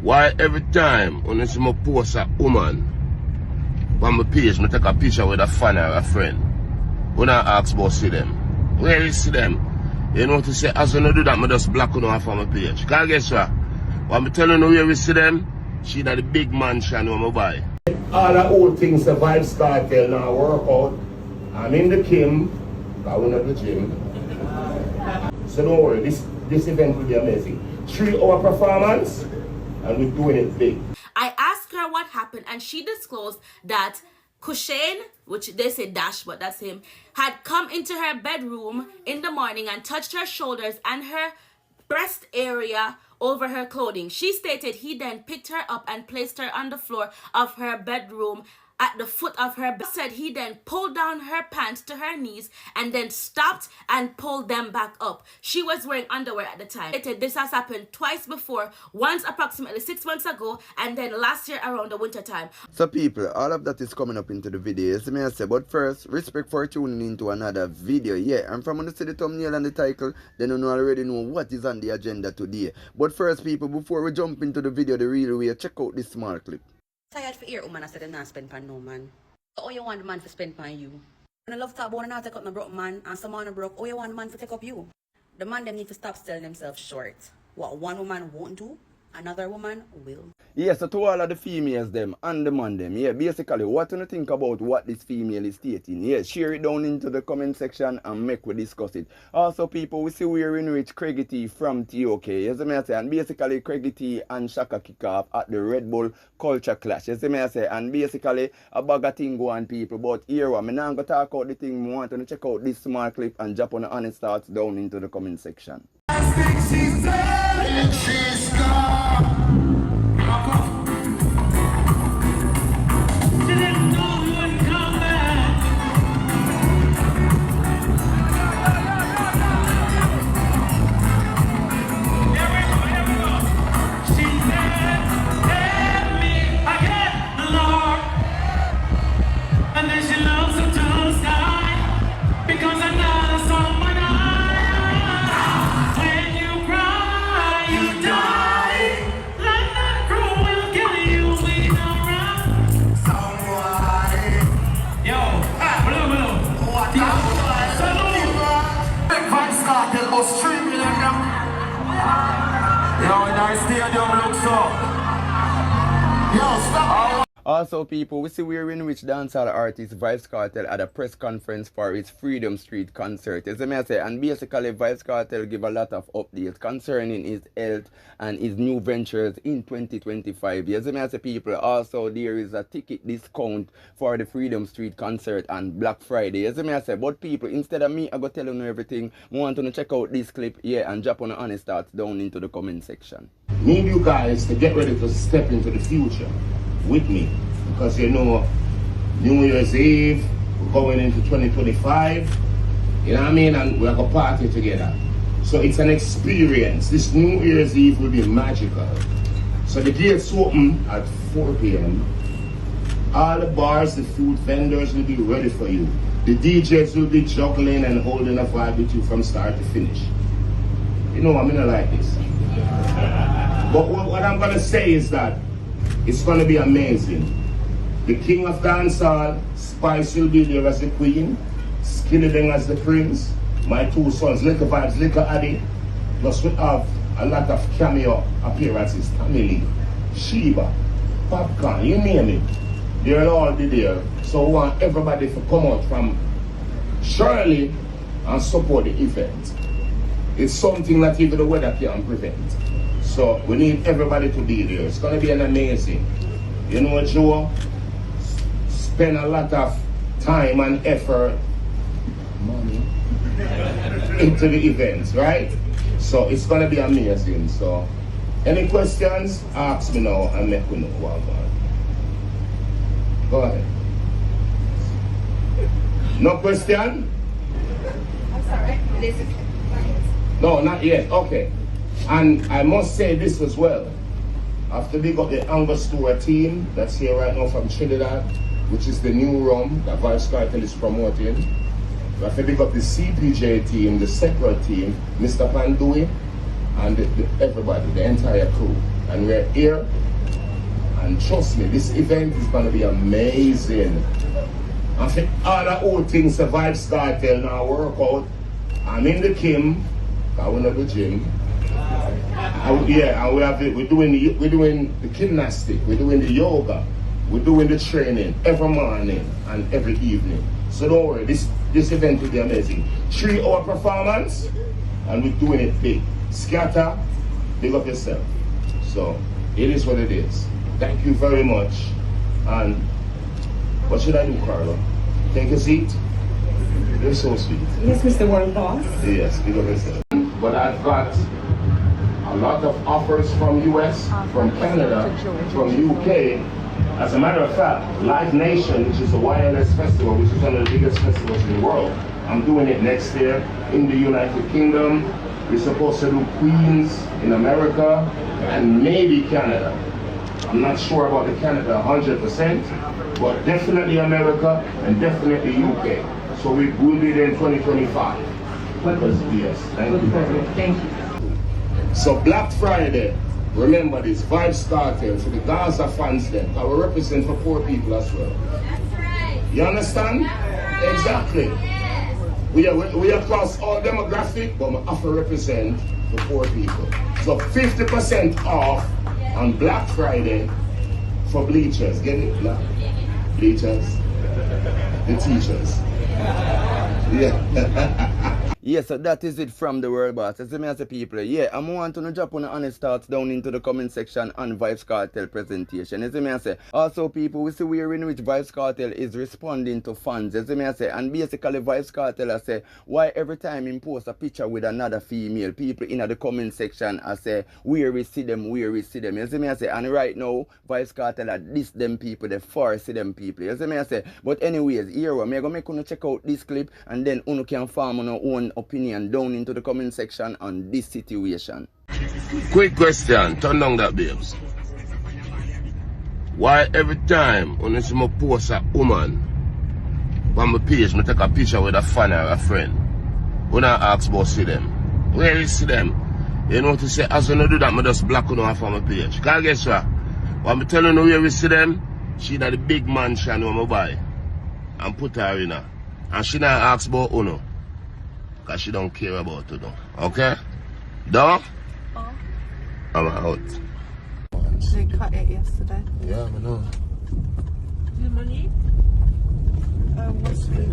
Why every time when I see me post a woman on my page, I take a picture with a fan or a friend. When I ask about Sidem, where is Sidem? You know to say, as I do that, I just block on off on my page. Can't guess what? When I telling you where is Sidem, she that the big mansion on my buy. All the old things, the Vybz Kartel now work out. I'm in the Kim, I went at the gym. So don't worry, this event will be amazing. 3-hour performance, and we're doing it big. I asked her what happened, and she disclosed that Kushane, which they say Dash, but that's him, had come into her bedroom in the morning and touched her shoulders and her breast area over her clothing. She stated he then picked her up and placed her on the floor of her bedroom at the foot of her bed. Said he then pulled down her pants to her knees and then stopped and pulled them back up. She was wearing underwear at the time. This has happened twice before, once approximately 6 months ago, and then last year around the winter time. So people, all of that is coming up into the video, as I say, but first, respect for tuning into another video. Yeah, and from when you see the thumbnail and the title, then you already know what is on the agenda today. But first people, before we jump into the video the real way, check out this small clip. Tired for hear woman I said them not spend pan no man. So all you want the man to spend pan you. When I love talk about not take up my broke man and someone broke, all you want the man to take up you. The man them need to stop selling themselves short. What one woman won't do, another woman will. Yeah, so to all of the females them and the man them, yeah, basically what do you think about what this female is stating? Yeah, share it down into the comment section and make we discuss it. Also people, we see we're in which Craigie T from TOK, as I may say, and basically Craigie T and Shaka kick off at the Red Bull Culture Clash, as I may say, and basically a bag of thing go on people, but here I'm not going to talk about the thing, I want to check out this small clip and drop on the honest thoughts down into the comment section. Also people, we see we're in which dancehall artist Vybz Kartel at a press conference for his Freedom Street concert, as I may say, and basically Vybz Kartel give a lot of updates concerning his health and his new ventures in 2025. As I may say people, also there is a ticket discount for the Freedom Street concert on Black Friday, as I may say, but people, instead of me I go tell you everything, I want to check out this clip here and drop on the honest thoughts down into the comment section. Need you guys to get ready to step into the future with me, because you know New Year's Eve, we're going into 2025, you know what I mean, and we're going to party together. So it's an experience. This New Year's Eve will be magical. So the gates open at 4 p.m. All the bars, the food vendors will be ready for you. The DJs will be juggling and holding a vibe with you from start to finish. You know, I'm gonna like this. But what I'm gonna say is that it's gonna be amazing. The king of dancehall, Spice will be there as the queen, Skillydeng as the prince, my two sons, Little Vybz, Little Addy, plus we have a lot of cameo appearances, Tamili, Sheba, Popcorn, you name it. They'll all be there. So I want everybody to come out from Shirley and support the event. It's something that even the weather can't prevent. So we need everybody to be there. It's gonna be an amazing. You know what, Joe? Spend a lot of time and effort, money, into the events, right? So it's gonna be amazing. So any questions, ask me now and let me know what I'm going. Go ahead. No question? I'm sorry. No, not yet. Okay. And I must say this as well. After we got the Angostura team that's here right now from Trinidad, which is the new rum that Vybz Kartel is promoting. We have to pick up the CPJ team, the separate team, Mr. Pandui, and everybody, the entire crew. and we're here. And trust me, this event is going to be amazing. And for all the old things the Vybz Kartel now work out, I'm in the Kim, I went to the gym. And we're doing the gymnastic, we're doing the yoga, we're doing the training every morning and every evening. So don't worry, this event will be amazing. 3-hour performance, and we're doing it big. Scatter, big up yourself. So it is what it is. Thank you very much. And what should I do, Carla? Take a seat? You're so sweet. Yes, Mr. World Boss. Yes, big up yourself. But I've got a lot of offers from US, from Canada, from UK. As a matter of fact, Live Nation, which is a wireless festival, which is one of the biggest festivals in the world, I'm doing it next year in the United Kingdom. We're supposed to do Queens in America and maybe Canada. I'm not sure about the Canada 100%, but definitely America and definitely UK. So we will be there in 2025. Yes, thank you very much. Thank you. So Black Friday, remember this, Vybz Kartel, for the Gaza fans then, I will represent for poor people as well. That's right. You understand? Exactly. We are across all demographic, but we have to represent the poor people. So 50% off on Black Friday for bleachers. Get it? Black? Bleachers. The teachers. Yeah. Yeah, so that is it from the World Boss. As I say, people, yeah, I want to drop on honest thoughts down into the comment section on Vybz Kartel presentation. As I say, also people, we see where in which Vybz Kartel is responding to fans. As I say, and basically Vybz Kartel I say, why every time he post a picture with another female, people in the comment section I say, where we see them, where we see them. As I say, and right now Vybz Kartel are diss them people, the far see them people. As I say, but anyways, here I'm gonna make you check out this clip, and then you can form on your own opinion down into the comment section on this situation. Quick question, turn down that, babes. Why every time when you see me post a woman on my page, I take a picture with a fan or a friend, when I ask about Sidem, where is Sidem? You know to say, as you do that, I just block you off on my page. Because guess what? When I tell you where is Sidem, she got the big mansion on my buy and put her in her. And she not ask about Uno. Because she don't care about it, though. Okay? Dog? Oh. I'm out. They cut it yesterday. Yeah, I know. Your money? What's it?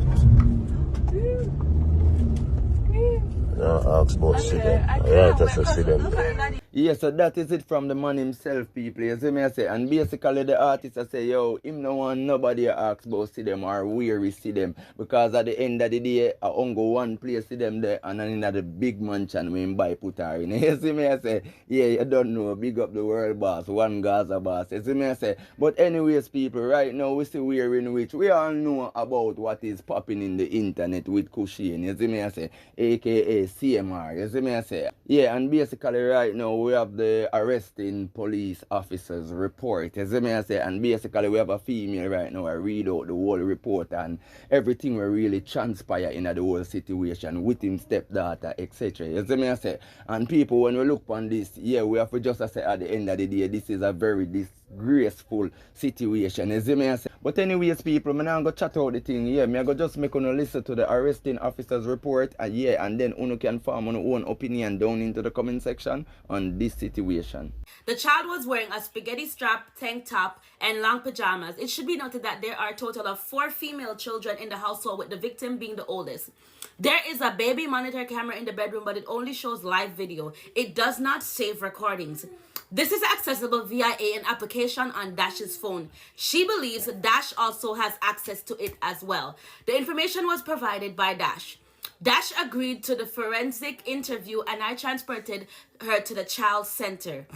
Yeah, ask about Sidem. Yeah, that's a Sidem. Yeah, so that is it from the man himself, people. You see me I say, and basically the artist I say, yo, him no want nobody ask about Sidem or where we see them, because at the end of the day, I only go one place see them there, and then in the big mansion when buy put her in. You see me I say, yeah, you don't know, big up the world boss, one Gaza boss. You see me I say, but anyways, people, right now we see where in which we all know about what is popping in the internet with Kusheen. You see me I say, aka CMR. You see me I say, yeah, and basically right now we have the arresting police officers report, as I say, and basically we have a female right now. I read out the whole report and everything will really transpire in the whole situation with him stepdaughter, etc. As I say, and people, when we look on this, yeah, we have to just say at the end of the day, this is a very disgraceful situation, as I say. But anyways, people, I'm not going to chat out the thing, yeah, I'm going to just make you listen to the arresting officers report, and yeah, and then you can form your own opinion down into the comment section on this situation. The child was wearing a spaghetti strap tank top and long pajamas. It should be noted that there are a total of 4 female children in the household, with the victim being the oldest. There is a baby monitor camera in the bedroom, but it only shows live video. It does not save recordings. This is accessible via an application on Dash's phone. She believes Dash also has access to it as well. The information was provided by Dash. Dash agreed to the forensic interview, and I transported her to the child center.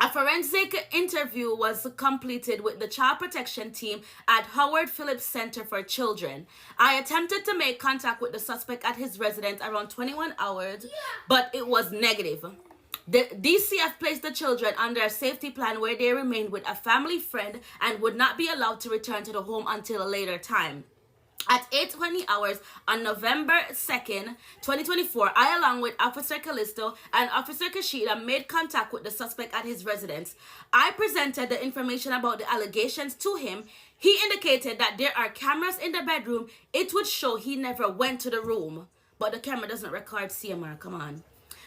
A forensic interview was completed with the child protection team at Howard Phillips Center for Children. I attempted to make contact with the suspect at his residence around 21 hours, but it was negative. The DCF placed the children under a safety plan where they remained with a family friend and would not be allowed to return to the home until a later time. At 8:20 hours on November 2nd, 2024, I, along with Officer Callisto and Officer Kashida, made contact with the suspect at his residence. I presented the information about the allegations to him. He indicated that there are cameras in the bedroom. It would show he never went to the room. But the camera doesn't record CMR, come on.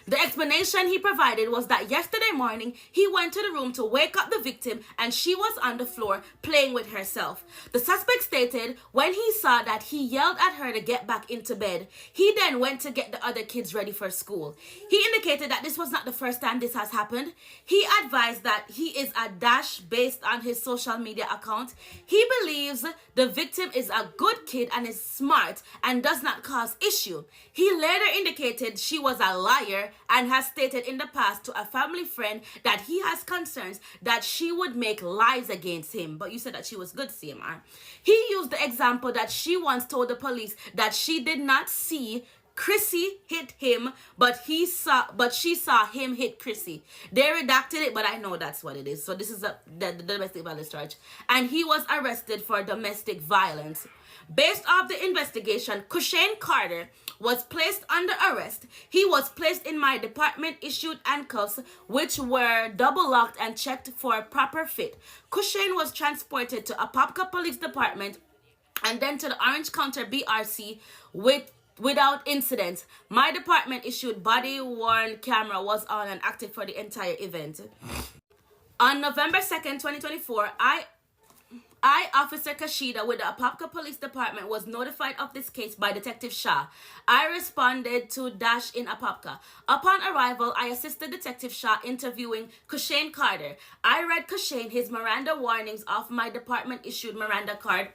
The explanation he provided was that yesterday morning, he went to the room to wake up the victim and she was on the floor playing with herself. The suspect stated when he saw that, he yelled at her to get back into bed. He then went to get the other kids ready for school. He indicated that this was not the first time this has happened. He advised that he is a dash based on his social media account. He believes the victim is a good kid and is smart and does not cause issue. He later indicated she was a liar and has stated in the past to a family friend that he has concerns that she would make lies against him. But you said that she was good, CMR. He used the example that she once told the police that she did not see Chrissy hit him, but she saw him hit Chrissy. They redacted it, but I know that's what it is. So this is the domestic violence charge. And he was arrested for domestic violence. Based off the investigation, Kushane Carter was placed under arrest. He was placed in my department issued handcuffs, which were double locked and checked for proper fit. Kushane was transported to Apopka Police Department and then to the Orange County BRC without incident. My department issued body worn camera was on and active for the entire event. On November 2nd, 2024, I, Officer Kashida, with the Apopka Police Department, was notified of this case by Detective Shah. I responded to Dash in Apopka. Upon arrival, I assisted Detective Shah interviewing Kushane Carter. I read Kushane his Miranda warnings off my department-issued Miranda card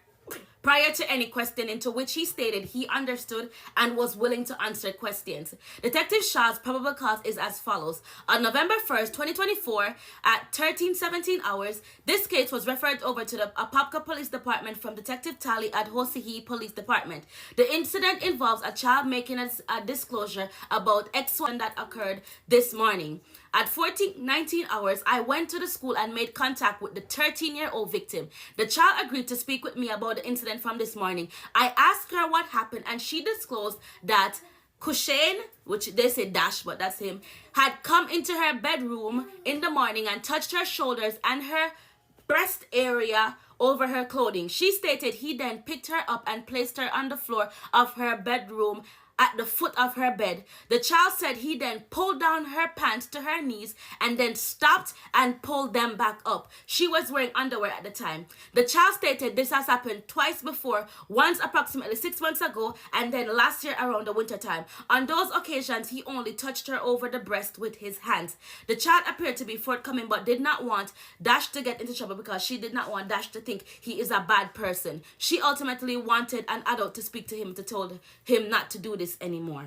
prior to any questioning, to which he stated he understood and was willing to answer questions. Detective Shah's probable cause is as follows. On November 1st, 2024, at 13:17 hours, this case was referred over to the Apopka Police Department from Detective Tali at Hosihi Police Department. The incident involves a child making a disclosure about X1 that occurred this morning. At 14:19 hours, I went to the school and made contact with the 13-year-old victim. The child agreed to speak with me about the incident from this morning. I asked her what happened and she disclosed that Kushane, which they say Dash, but that's him, had come into her bedroom in the morning and touched her shoulders and her breast area over her clothing. She stated he then picked her up and placed her on the floor of her bedroom at the foot of her bed. The child said he then pulled down her pants to her knees and then stopped and pulled them back up. She was wearing underwear at the time. The child stated this has happened twice before, once approximately 6 months ago and then last year around the winter time. On those occasions, he only touched her over the breast with his hands. The child appeared to be forthcoming but did not want Dash to get into trouble because she did not want Dash to think he is a bad person. She ultimately wanted an adult to speak to him to tell him not to do this anymore.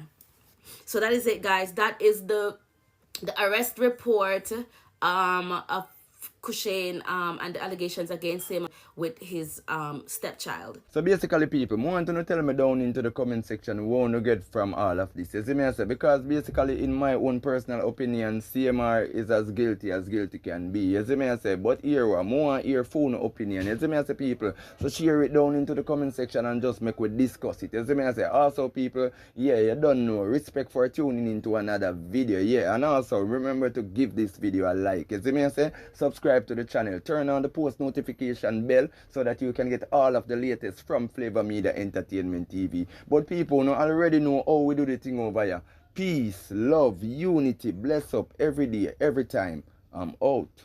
So that is it, guys. That is the arrest report of Kushane and the allegations against him with his stepchild. So basically, people, I want to tell me down into the comment section what you get from all of this. You see me, I say, because basically, in my own personal opinion, CMR is as guilty can be. You see me, I say, but here, I want to hear phone opinion. You see me, I say, people, so share it down into the comment section and just make we discuss it. You see me, I say, also, people, yeah, you don't know, respect for tuning into another video, yeah, and also remember to give this video a like. You see me, I say, subscribe to the channel, turn on the post notification bell so that you can get all of the latest from Flava Media Entertainment TV. But people already know how we do the thing over here. Peace, love, unity, bless up every day, every time. I'm out.